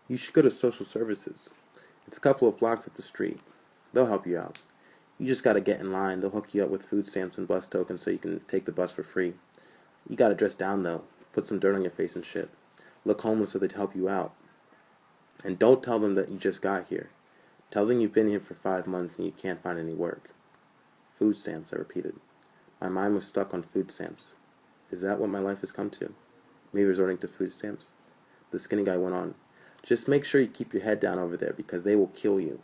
You should go to social services. It's a couple of blocks up the street. They'll help you out. You just gotta get in line. They'll hook you up with food stamps and bus tokens so you can take the bus for free. You gotta dress down though. Put some dirt on your face and shit. Look homeless so they'd help you out. And don't tell them that you just got here. Tell them you've been here for 5 months and you can't find any work. Food stamps, I repeated. My mind was stuck on food stamps. Is that what my life has come to? Me resorting to food stamps? The skinny guy went on. Just make sure you keep your head down over there because they will kill you.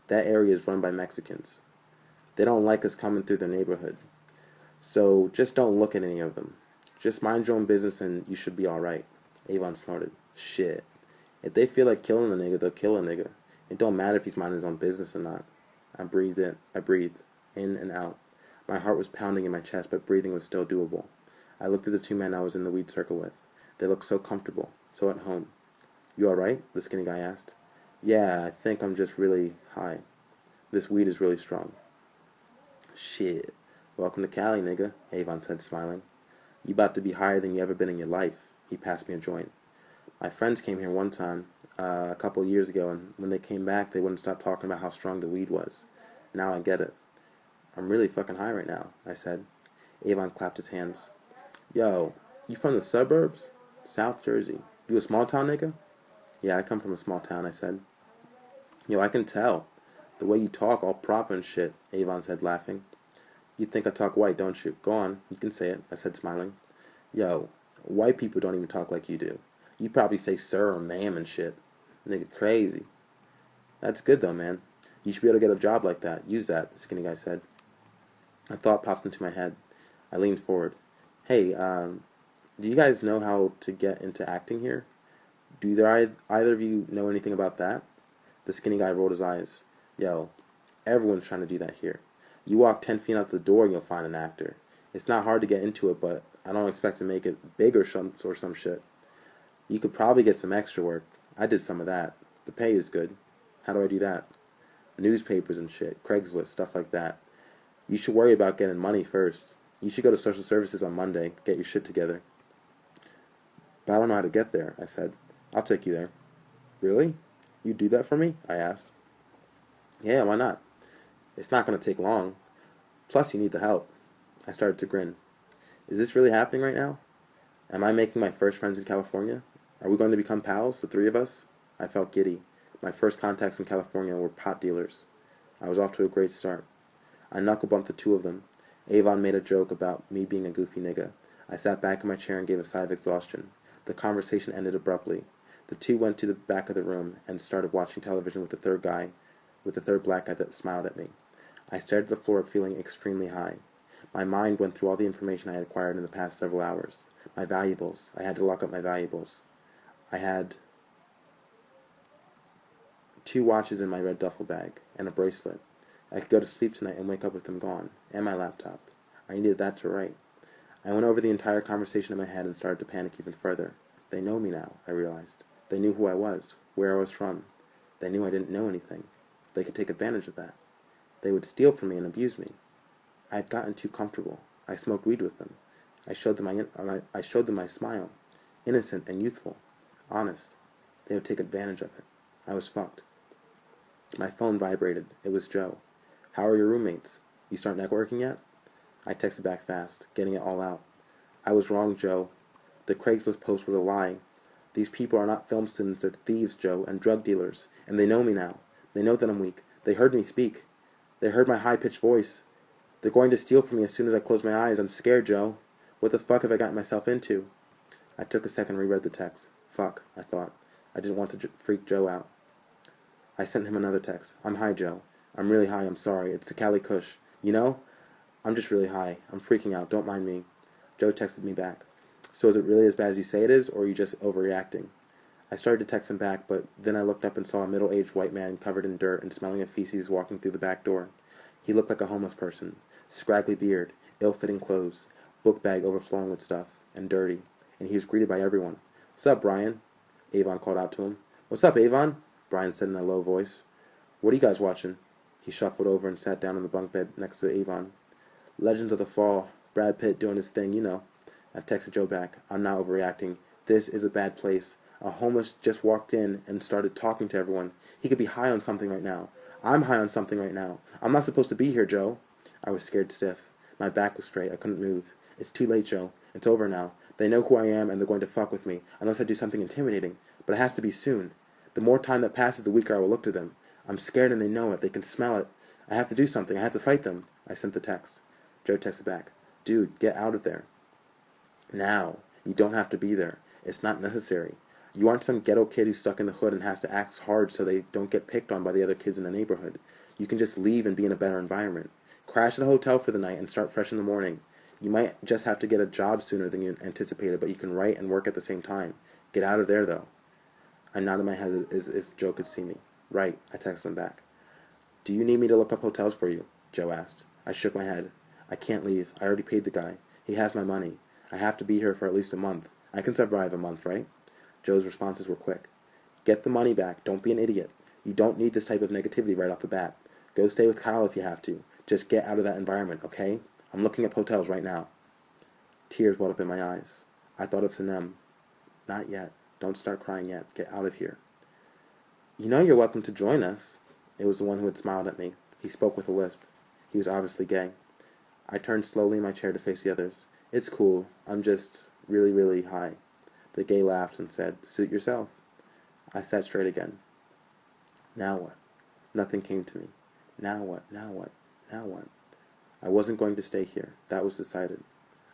That area is run by Mexicans. They don't like us coming through their neighborhood. So just don't look at any of them. Just mind your own business and you should be alright. Avon snorted. Shit. If they feel like killing a nigga, they'll kill a nigga. It don't matter if he's minding his own business or not. I breathed. In and out. My heart was pounding in my chest, but breathing was still doable. I looked at the two men I was in the weed circle with. They looked so comfortable, so at home. You alright? The skinny guy asked. Yeah, I think I'm just really high. This weed is really strong. Shit. Welcome to Cali, nigga, Avon said, smiling. You about to be higher than you ever been in your life. He passed me a joint. My friends came here one time, a couple of years ago, and when they came back, they wouldn't stop talking about how strong the weed was. Now I get it. I'm really fucking high right now, I said. Avon clapped his hands. Yo, you from the suburbs? South Jersey. You a small town nigga? Yeah, I come from a small town, I said. Yo, I can tell. The way you talk, all proper and shit, Avon said, laughing. You think I talk white, don't you? Go on, you can say it, I said, smiling. Yo, white people don't even talk like you do. You probably say sir or ma'am and shit. Nigga, crazy. That's good though, man. You should be able to get a job like that. Use that, the skinny guy said. A thought popped into my head. I leaned forward. Hey, do you guys know how to get into acting here? Do either of you know anything about that? The skinny guy rolled his eyes. Yo, everyone's trying to do that here. You walk 10 feet out the door and you'll find an actor. It's not hard to get into it, but I don't expect to make it big or some shit. You could probably get some extra work. I did some of that. The pay is good. How do I do that? Newspapers and shit, Craigslist, stuff like that. You should worry about getting money first. You should go to social services on Monday, get your shit together. But I don't know how to get there, I said. I'll take you there. Really? You do that for me? I asked. Yeah, why not? It's not going to take long. Plus, you need the help. I started to grin. Is this really happening right now? Am I making my first friends in California? Are we going to become pals, the three of us? I felt giddy. My first contacts in California were pot dealers. I was off to a great start. I knuckle-bumped the two of them. Avon made a joke about me being a goofy nigga. I sat back in my chair and gave a sigh of exhaustion. The conversation ended abruptly. The two went to the back of the room and started watching television with the third black guy that smiled at me. I stared at the floor feeling extremely high. My mind went through all the information I had acquired in the past several hours. My valuables. I had to lock up my valuables. I had 2 watches in my red duffel bag and a bracelet. I could go to sleep tonight and wake up with them gone, and my laptop. I needed that to write. I went over the entire conversation in my head and started to panic even further. They know me now, I realized. They knew who I was, where I was from. They knew I didn't know anything. They could take advantage of that. They would steal from me and abuse me. I had gotten too comfortable. I smoked weed with them. I showed them my smile. Innocent and youthful. Honest. They would take advantage of it. I was fucked. My phone vibrated. It was Joe. How are your roommates? You start networking yet? I texted back fast, getting it all out. I was wrong, Joe. The Craigslist post was a lie. These people are not film students, they're thieves, Joe, and drug dealers. And they know me now. They know that I'm weak. They heard me speak. They heard my high-pitched voice. They're going to steal from me as soon as I close my eyes. I'm scared, Joe. What the fuck have I gotten myself into? I took a second and reread the text. Fuck, I thought. I didn't want to freak Joe out. I sent him another text. I'm high, Joe. I'm really high, I'm sorry. It's the Cali Kush. You know? I'm just really high. I'm freaking out. Don't mind me. Joe texted me back. So is it really as bad as you say it is, or are you just overreacting? I started to text him back, but then I looked up and saw a middle-aged white man covered in dirt and smelling of feces walking through the back door. He looked like a homeless person. Scraggly beard, ill-fitting clothes, book bag overflowing with stuff, and dirty. And he was greeted by everyone. "What's up, Brian?" Avon called out to him. "What's up, Avon?" Brian said in a low voice. "What are you guys watching?" He shuffled over and sat down on the bunk bed next to Avon. "Legends of the Fall. Brad Pitt doing his thing, you know." I texted Joe back. "I'm not overreacting. This is a bad place. A homeless just walked in and started talking to everyone. He could be high on something right now. I'm high on something right now. I'm not supposed to be here, Joe. I was scared stiff. My back was straight. I couldn't move. It's too late, Joe. It's over now. They know who I am and they're going to fuck with me, unless I do something intimidating. But it has to be soon. The more time that passes, the weaker I will look to them. I'm scared and they know it. They can smell it. I have to do something. I have to fight them. I sent the text. Joe texted back. Dude, get out of there. Now. You don't have to be there. It's not necessary. You aren't some ghetto kid who's stuck in the hood and has to act hard so they don't get picked on by the other kids in the neighborhood. You can just leave and be in a better environment. Crash at a hotel for the night and start fresh in the morning. You might just have to get a job sooner than you anticipated, but you can write and work at the same time. Get out of there, though. I nodded my head as if Joe could see me. Right, I texted him back. Do you need me to look up hotels for you? Joe asked. I shook my head. I can't leave. I already paid the guy. He has my money. I have to be here for at least a month. I can survive a month, right? Joe's responses were quick. Get the money back. Don't be an idiot. You don't need this type of negativity right off the bat. Go stay with Kyle if you have to. Just get out of that environment, okay? I'm looking up hotels right now. Tears welled up in my eyes. I thought of Sanem. Not yet. Don't start crying yet. Get out of here. You know you're welcome to join us. It was the one who had smiled at me. He spoke with a lisp. He was obviously gay. I turned slowly in my chair to face the others. It's cool. I'm just really, really high. The gay laughed and said, Suit yourself. I sat straight again. Now what? Nothing came to me. Now what? Now what? Now what? I wasn't going to stay here. That was decided.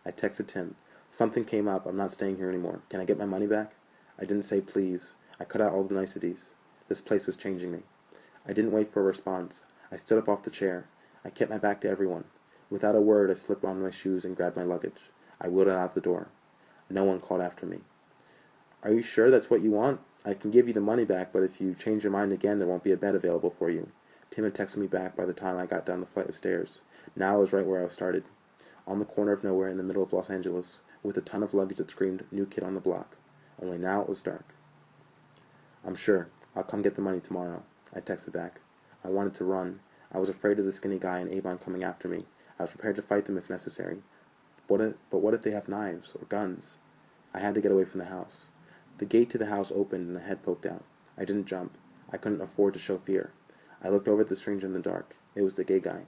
I texted Tim. Something came up. I'm not staying here anymore. Can I get my money back? I didn't say please. I cut out all the niceties. This place was changing me. I didn't wait for a response. I stood up off the chair. I kept my back to everyone. Without a word, I slipped on my shoes and grabbed my luggage. I wheeled it out the door. No one called after me. Are you sure that's what you want? I can give you the money back, but if you change your mind again, there won't be a bed available for you. Tim had texted me back by the time I got down the flight of stairs. Now I was right where I started, on the corner of nowhere in the middle of Los Angeles, with a ton of luggage that screamed, new kid on the block. Only now it was dark. I'm sure. I'll come get the money tomorrow. I texted back. I wanted to run. I was afraid of the skinny guy and Avon coming after me. I was prepared to fight them if necessary. But what if they have knives or guns? I had to get away from the house. The gate to the house opened and a head poked out. I didn't jump. I couldn't afford to show fear. I looked over at the stranger in the dark. It was the gay guy.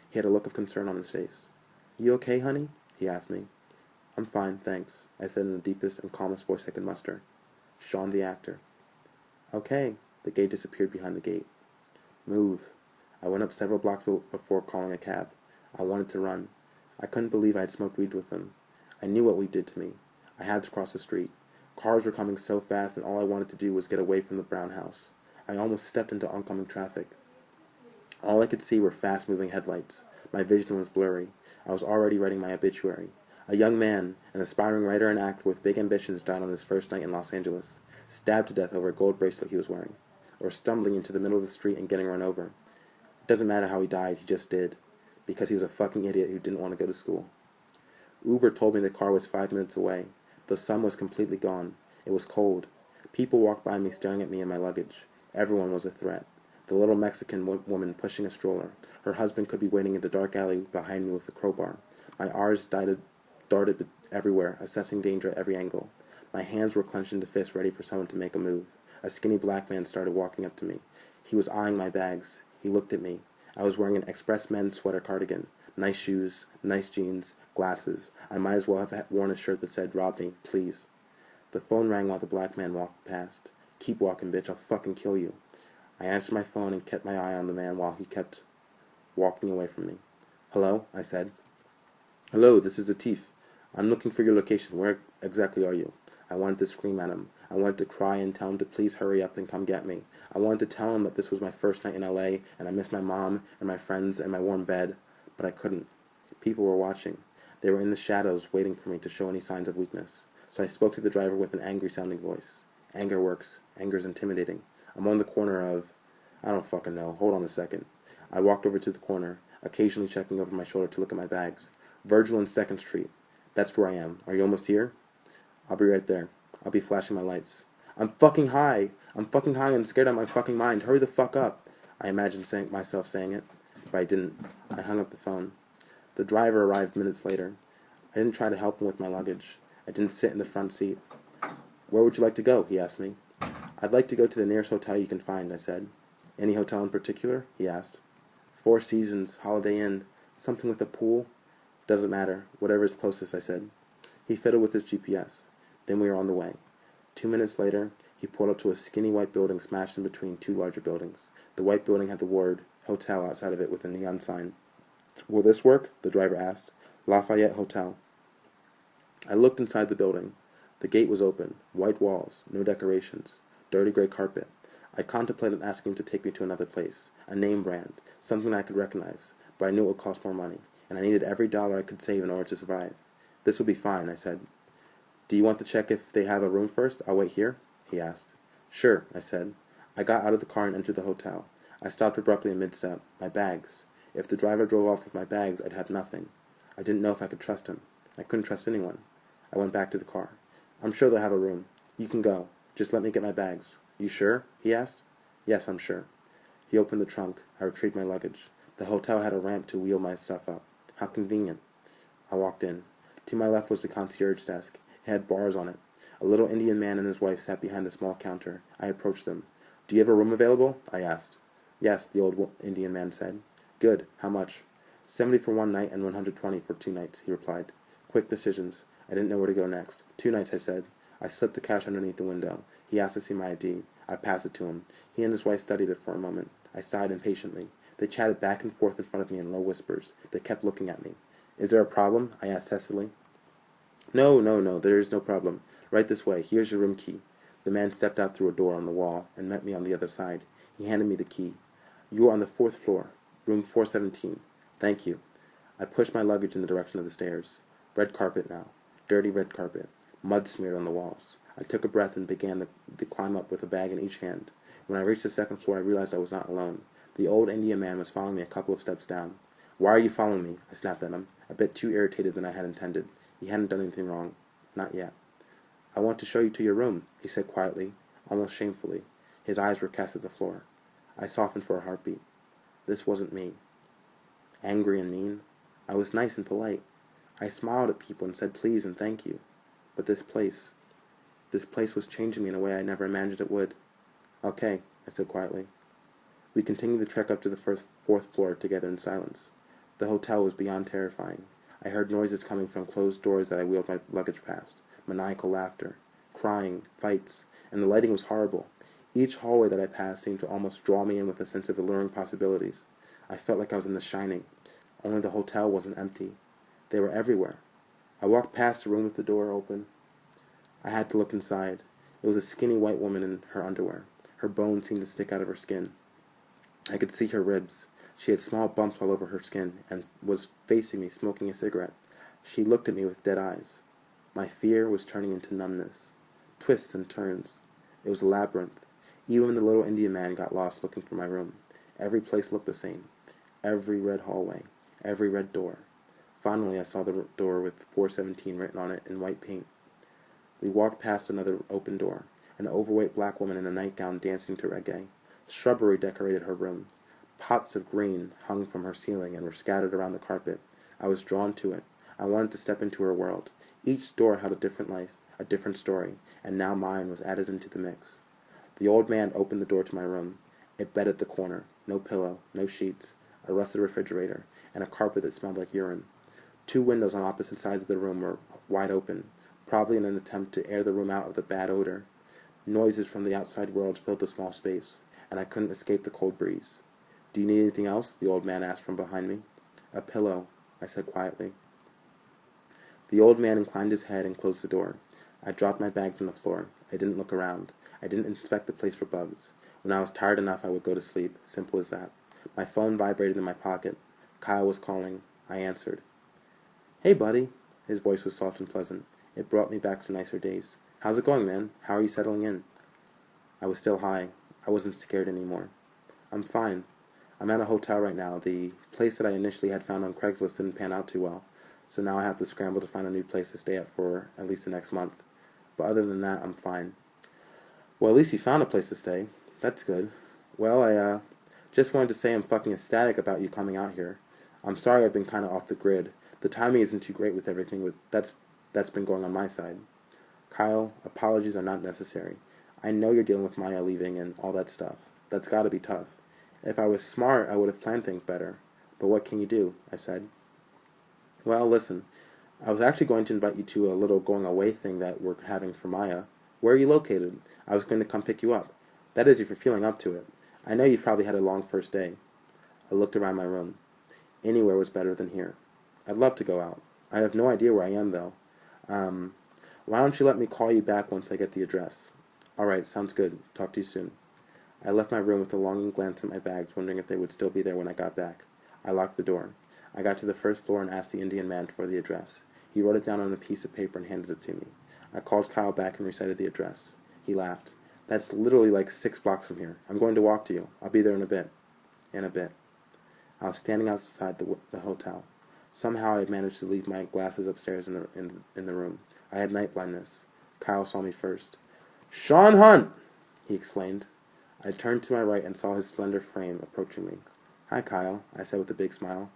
He had a look of concern on his face. You okay, honey? He asked me. I'm fine, thanks, I said in the deepest and calmest voice I could muster. Shaun the actor. Okay. The gay disappeared behind the gate. Move. I went up several blocks before calling a cab. I wanted to run. I couldn't believe I had smoked weed with them. I knew what weed did to me. I had to cross the street. Cars were coming so fast and all I wanted to do was get away from the brown house. I almost stepped into oncoming traffic. All I could see were fast-moving headlights. My vision was blurry. I was already writing my obituary. A young man, an aspiring writer and actor with big ambitions, died on his first night in Los Angeles, stabbed to death over a gold bracelet he was wearing, or stumbling into the middle of the street and getting run over. It doesn't matter how he died, he just did, because he was a fucking idiot who didn't want to go to school. Uber told me the car was 5 minutes away. The sun was completely gone. It was cold. People walked by me staring at me and my luggage. Everyone was a threat. The little Mexican woman pushing a stroller. Her husband could be waiting in the dark alley behind me with a crowbar. My eyes darted everywhere, assessing danger at every angle. My hands were clenched into fists, ready for someone to make a move. A skinny black man started walking up to me. He was eyeing my bags. He looked at me. I was wearing an Express men's sweater cardigan. Nice shoes, nice jeans, glasses. I might as well have worn a shirt that said, "Rob me, please." The phone rang while the black man walked past. Keep walking, bitch. I'll fucking kill you. I answered my phone and kept my eye on the man while he kept walking away from me. Hello, I said. Hello, this is Atif. I'm looking for your location. Where exactly are you? I wanted to scream at him. I wanted to cry and tell him to please hurry up and come get me. I wanted to tell him that this was my first night in LA and I missed my mom and my friends and my warm bed. But I couldn't. People were watching. They were in the shadows waiting for me to show any signs of weakness. So I spoke to the driver with an angry-sounding voice. Anger works. Anger's intimidating. I'm on the corner of... I don't fucking know. Hold on a second. I walked over to the corner, occasionally checking over my shoulder to look at my bags. Virgil and 2nd Street. That's where I am. Are you almost here? I'll be right there. I'll be flashing my lights. I'm fucking high. I'm fucking high. I'm scared out of my fucking mind. Hurry the fuck up. I imagined myself saying it. But I didn't. I hung up the phone. The driver arrived minutes later. I didn't try to help him with my luggage. I didn't sit in the front seat. Where would you like to go? He asked me. I'd like to go to the nearest hotel you can find, I said. Any hotel in particular? He asked. Four Seasons, Holiday Inn, something with a pool? Doesn't matter. Whatever is closest, I said. He fiddled with his GPS. Then we were on the way. 2 minutes later, he pulled up to a skinny white building smashed in between two larger buildings. The white building had the word hotel outside of it with a neon sign. Will this work? The driver asked. Lafayette Hotel. I looked inside the building. The gate was open. White walls, no decorations, dirty gray carpet. I contemplated asking him to take me to another place, a name brand, something I could recognize, but I knew it would cost more money, and I needed every dollar I could save in order to survive. This will be fine, I said. Do you want to check if they have a room first? I'll wait here, he asked. Sure, I said. I got out of the car and entered the hotel. I stopped abruptly in mid-step. My bags. If the driver drove off with my bags, I'd have nothing. I didn't know if I could trust him. I couldn't trust anyone. I went back to the car. I'm sure they'll have a room. You can go. Just let me get my bags. You sure? He asked. Yes, I'm sure. He opened the trunk. I retrieved my luggage. The hotel had a ramp to wheel my stuff up. How convenient. I walked in. To my left was the concierge desk. It had bars on it. A little Indian man and his wife sat behind the small counter. I approached them. Do you have a room available? I asked. Yes, the old Indian man said. Good. How much? 70 for one night and 120 for 2 nights, he replied. Quick decisions. I didn't know where to go next. 2 nights, I said. I slipped the cash underneath the window. He asked to see my ID. I passed it to him. He and his wife studied it for a moment. I sighed impatiently. They chatted back and forth in front of me in low whispers. They kept looking at me. Is there a problem? I asked testily. No, there is no problem. Right this way. Here's your room key. The man stepped out through a door on the wall and met me on the other side. He handed me the key. You are on the 4th floor, room 417. Thank you. I pushed my luggage in the direction of the stairs. Red carpet now. Dirty red carpet. Mud smeared on the walls. I took a breath and began the climb up with a bag in each hand. When I reached the 2nd floor, I realized I was not alone. The old Indian man was following me a couple of steps down. Why are you following me? I snapped at him, a bit too irritated than I had intended. He hadn't done anything wrong. Not yet. I want to show you to your room, he said quietly, almost shamefully. His eyes were cast at the floor. I softened for a heartbeat. This wasn't me. Angry and mean. I was nice and polite. I smiled at people and said please and thank you. But this place was changing me in a way I never imagined it would. Okay, I said quietly. We continued the trek up to the 4th floor together in silence. The hotel was beyond terrifying. I heard noises coming from closed doors that I wheeled my luggage past, maniacal laughter, crying, fights, and the lighting was horrible. Each hallway that I passed seemed to almost draw me in with a sense of alluring possibilities. I felt like I was in The Shining, only the hotel wasn't empty. They were everywhere. I walked past a room with the door open. I had to look inside. It was a skinny white woman in her underwear. Her bones seemed to stick out of her skin. I could see her ribs. She had small bumps all over her skin and was facing me, smoking a cigarette. She looked at me with dead eyes. My fear was turning into numbness. Twists and turns. It was a labyrinth. Even the little Indian man got lost looking for my room. Every place looked the same. Every red hallway. Every red door. Finally, I saw the door with 417 written on it in white paint. We walked past another open door. An overweight black woman in a nightgown dancing to reggae. Shrubbery decorated her room. Pots of green hung from her ceiling and were scattered around the carpet. I was drawn to it. I wanted to step into her world. Each door held a different life, a different story, and now mine was added into the mix. The old man opened the door to my room. A bed at the corner, no pillow, no sheets, a rusted refrigerator, and a carpet that smelled like urine. 2 windows on opposite sides of the room were wide open, probably in an attempt to air the room out of the bad odor. Noises from the outside world filled the small space, and I couldn't escape the cold breeze. Do you need anything else? The old man asked from behind me. A pillow, I said quietly. The old man inclined his head and closed the door. I dropped my bags on the floor. I didn't look around. I didn't inspect the place for bugs. When I was tired enough, I would go to sleep. Simple as that. My phone vibrated in my pocket. Kyle was calling. I answered. Hey, buddy. His voice was soft and pleasant. It brought me back to nicer days. How's it going, man? How are you settling in? I was still high. I wasn't scared anymore. I'm fine. I'm at a hotel right now. The place that I initially had found on Craigslist didn't pan out too well, so now I have to scramble to find a new place to stay at for at least the next month. But other than that, I'm fine. Well, at least you found a place to stay. That's good. Well, I just wanted to say I'm fucking ecstatic about you coming out here. I'm sorry I've been kind of off the grid. The timing isn't too great with everything that's been going on my side. Kyle, apologies are not necessary. I know you're dealing with Maya leaving and all that stuff. That's gotta be tough. If I was smart, I would have planned things better. But what can you do? I said. Well, listen, I was actually going to invite you to a little going away thing that we're having for Maya. Where are you located? I was going to come pick you up. That is, if you're feeling up to it. I know you've probably had a long first day. I looked around my room. Anywhere was better than here. I'd love to go out. I have no idea where I am, though. Why don't you let me call you back once I get the address? All right, sounds good. Talk to you soon. I left my room with a longing glance at my bags, wondering if they would still be there when I got back. I locked the door. I got to the first floor and asked the Indian man for the address. He wrote it down on a piece of paper and handed it to me. I called Kyle back and recited the address. He laughed. That's literally like 6 blocks from here. I'm going to walk to you. I'll be there in a bit. In a bit. I was standing outside the hotel. Somehow I had managed to leave my glasses upstairs in the room. I had night blindness. Kyle saw me first. "Shaun Hunt!" he exclaimed. I turned to my right and saw his slender frame approaching me. "Hi, Kyle," I said with a big smile.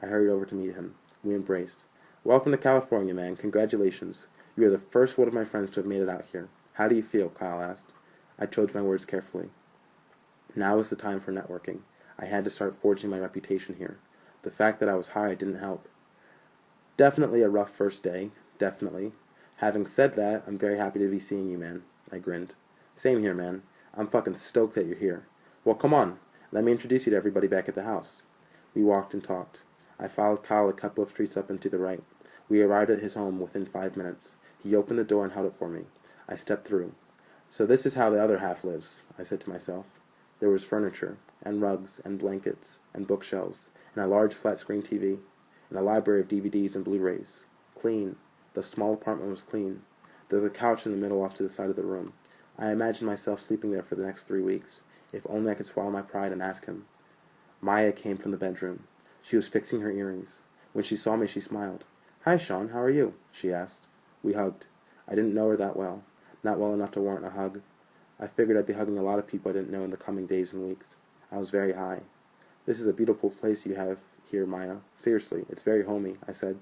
I hurried over to meet him. We embraced. "Welcome to California, man. Congratulations. You are the first one of my friends to have made it out here. How do you feel?" Kyle asked. I chose my words carefully. Now was the time for networking. I had to start forging my reputation here. The fact that I was high didn't help. Definitely a rough first day. Definitely. Having said that, I'm very happy to be seeing you, man. I grinned. Same here, man. I'm fucking stoked that you're here. Well, come on. Let me introduce you to everybody back at the house. We walked and talked. I followed Kyle a couple of streets up and to the right. We arrived at his home within 5 minutes. He opened the door and held it for me. I stepped through. So this is how the other half lives, I said to myself. There was furniture, and rugs, and blankets, and bookshelves, and a large flat-screen TV, and a library of DVDs and Blu-rays. Clean. The small apartment was clean. There was a couch in the middle off to the side of the room. I imagined myself sleeping there for the next 3 weeks. If only I could swallow my pride and ask him. Maya came from the bedroom. She was fixing her earrings. When she saw me, she smiled. "Hi, Shaun, how are you?" she asked. We hugged. I didn't know her that well. Not well enough to warrant a hug. I figured I'd be hugging a lot of people I didn't know in the coming days and weeks. I was very high. "This is a beautiful place you have here, Maya. Seriously, it's very homey," I said.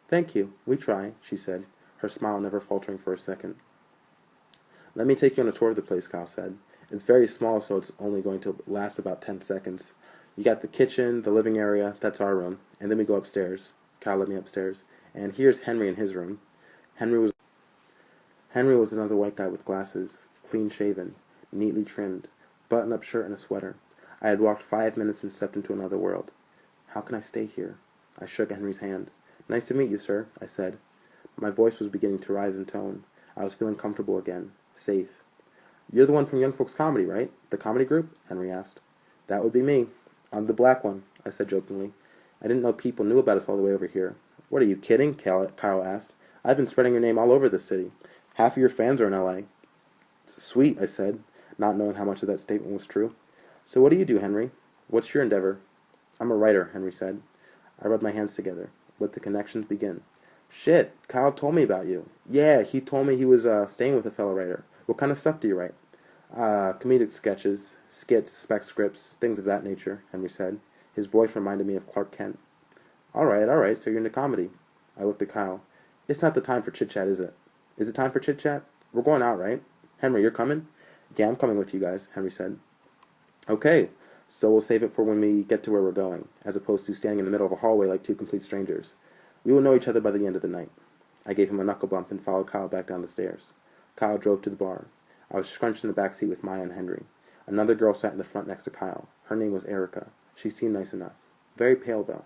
"Thank you. We try," she said, her smile never faltering for a second. "Let me take you on a tour of the place," Kyle said. "It's very small, so it's only going to last about 10 seconds. You got the kitchen, the living area, that's our room, and then we go upstairs." Kyle led me upstairs. "And here's Henry in his room." Henry was another white guy with glasses, clean-shaven, neatly trimmed, button-up shirt and a sweater. I had walked 5 minutes and stepped into another world. "How can I stay here?" I shook Henry's hand. "Nice to meet you, sir," I said. My voice was beginning to rise in tone. I was feeling comfortable again, safe. "You're the one from Young Folks Comedy, right? The comedy group?" Henry asked. "That would be me. I'm the black one," I said jokingly. "I didn't know people knew about us all the way over here." "What, are you kidding?" Kyle asked. "I've been spreading your name all over the city. Half of your fans are in L.A. "Sweet," I said, not knowing how much of that statement was true. "So what do you do, Henry? What's your endeavor?" "I'm a writer," Henry said. I rubbed my hands together. Let the connections begin. "Shit, Kyle told me about you." "Yeah, he told me he was staying with a fellow writer. What kind of stuff do you write?" Comedic sketches, skits, spec scripts, things of that nature," Henry said. His voice reminded me of Clark Kent. All right, so you're into comedy." I looked at Kyle. "It's not the time for chit-chat, is it?" "Is it time for chit-chat? We're going out, right?" "Henry, you're coming?" "Yeah, I'm coming with you guys," Henry said. "Okay, so we'll save it for when we get to where we're going, as opposed to standing in the middle of a hallway like two complete strangers. We will know each other by the end of the night." I gave him a knuckle bump and followed Kyle back down the stairs. Kyle drove to the bar. I was scrunched in the back seat with Maya and Henry. Another girl sat in the front next to Kyle. Her name was Erica. She seemed nice enough. Very pale, though.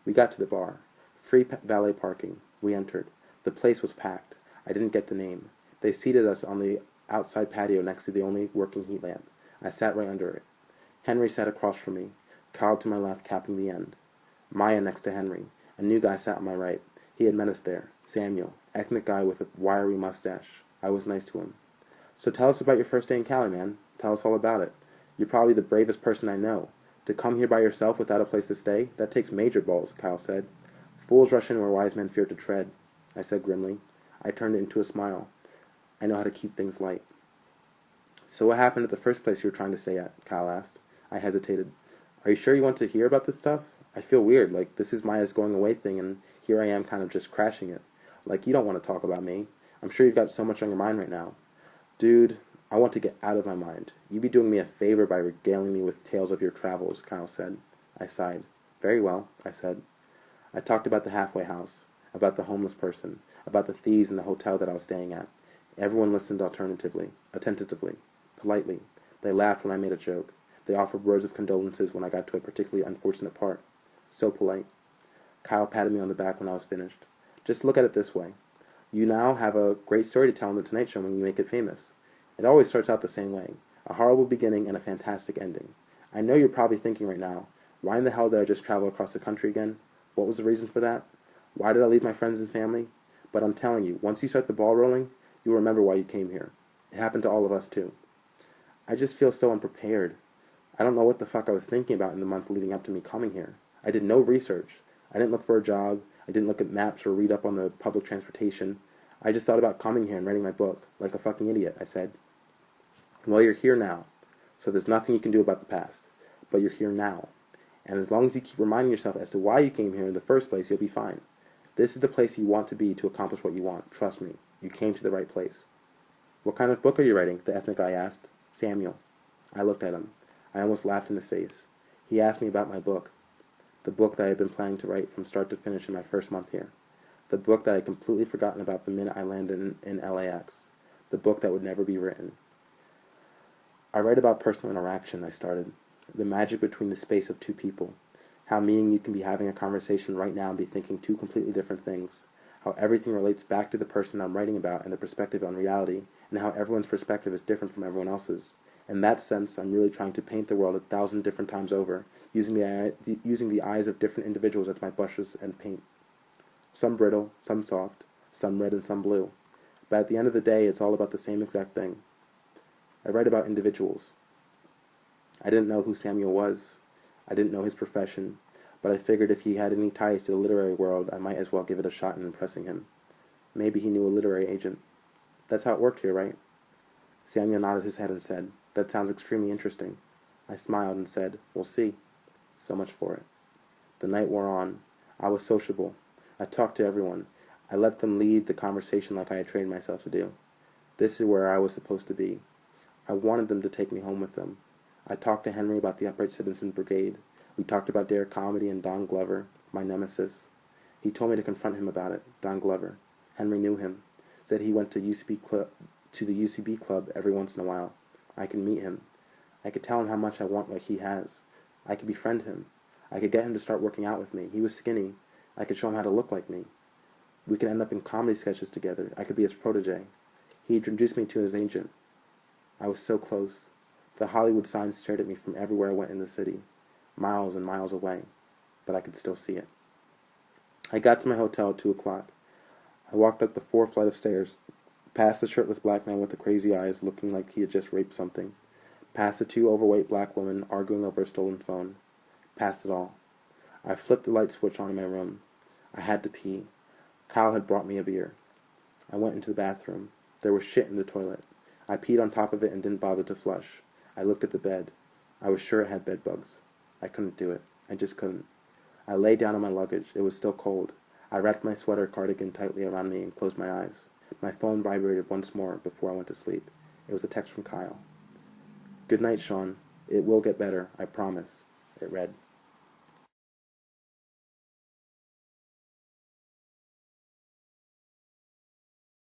We got to the bar. Free valet parking. We entered. The place was packed. I didn't get the name. They seated us on the outside patio next to the only working heat lamp. I sat right under it. Henry sat across from me, Kyle to my left, capping the end. Maya next to Henry. A new guy sat on my right. He had met us there. Samuel, ethnic guy with a wiry mustache. I was nice to him. "So tell us about your first day in Cali, man. Tell us all about it. You're probably the bravest person I know. To come here by yourself without a place to stay, that takes major balls," Kyle said. "Fools rush in where wise men fear to tread," I said grimly. I turned it into a smile. I know how to keep things light. "So what happened at the first place you were trying to stay at?" Kyle asked. I hesitated. "Are you sure you want to hear about this stuff? I feel weird, like this is Maya's going away thing and here I am kind of just crashing it. Like you don't want to talk about me. I'm sure you've got so much on your mind right now. Dude, I want to get out of my mind. You'd be doing me a favor by regaling me with tales of your travels, Kyle said. I sighed. Very well, I said. I talked about the halfway house, about the homeless person, about the thieves in the hotel that I was staying at. Everyone listened attentively, politely. They laughed when I made a joke. They offered words of condolences when I got to a particularly unfortunate part. So polite. Kyle patted me on the back when I was finished. Just look at it this way. You now have a great story to tell on The Tonight Show when you make it famous. It always starts out the same way. A horrible beginning and a fantastic ending. I know you're probably thinking right now, why in the hell did I just travel across the country again? What was the reason for that? Why did I leave my friends and family? But I'm telling you, once you start the ball rolling, you'll remember why you came here. It happened to all of us too. I just feel so unprepared. I don't know what the fuck I was thinking about in the month leading up to me coming here. I did no research. I didn't look for a job. I didn't look at maps or read up on the public transportation. I just thought about coming here and writing my book, like a fucking idiot, I said. Well, you're here now, so there's nothing you can do about the past. But you're here now. And as long as you keep reminding yourself as to why you came here in the first place, you'll be fine. This is the place you want to be to accomplish what you want. Trust me, you came to the right place. What kind of book are you writing? The ethnic guy asked. Samuel. I looked at him. I almost laughed in his face. He asked me about my book. The book that I had been planning to write from start to finish in my first month here. The book that I had completely forgotten about the minute I landed in LAX. The book that would never be written. I write about personal interaction, I started. The magic between the space of two people. How me and you can be having a conversation right now and be thinking two completely different things. How everything relates back to the person I'm writing about and the perspective on reality, and how everyone's perspective is different from everyone else's. In that sense, I'm really trying to paint the world 1,000 different times over, using the eyes of different individuals as my brushes and paint. Some brittle, some soft, some red and some blue. But at the end of the day, it's all about the same exact thing. I write about individuals. I didn't know who Samuel was. I didn't know his profession, but I figured if he had any ties to the literary world, I might as well give it a shot in impressing him. Maybe he knew a literary agent. That's how it worked here, right? Samuel nodded his head and said, That sounds extremely interesting. I smiled and said, We'll see. So much for it. The night wore on. I was sociable. I talked to everyone. I let them lead the conversation like I had trained myself to do. This is where I was supposed to be. I wanted them to take me home with them. I talked to Henry about the Upright Citizens Brigade. We talked about Derek Comedy and Don Glover, my nemesis. He told me to confront him about it, Don Glover. Henry knew him. Said he went to the UCB club every once in a while. I could meet him. I could tell him how much I want what he has. I could befriend him. I could get him to start working out with me. He was skinny. I could show him how to look like me. We could end up in comedy sketches together. I could be his protege. He introduced me to his agent. I was so close. The Hollywood signs stared at me from everywhere I went in the city, miles and miles away, but I could still see it. I got to my hotel at 2 o'clock. I walked up the 4th flight of stairs, past the shirtless black man with the crazy eyes looking like he had just raped something, past the 2 overweight black women arguing over a stolen phone, past it all. I flipped the light switch on in my room. I had to pee. Kyle had brought me a beer. I went into the bathroom. There was shit in the toilet. I peed on top of it and didn't bother to flush. I looked at the bed. I was sure it had bed bugs. I couldn't do it. I just couldn't. I lay down on my luggage. It was still cold. I wrapped my sweater cardigan tightly around me and closed my eyes. My phone vibrated once more before I went to sleep. It was a text from Kyle. Good night, Shaun. It will get better, I promise. It read.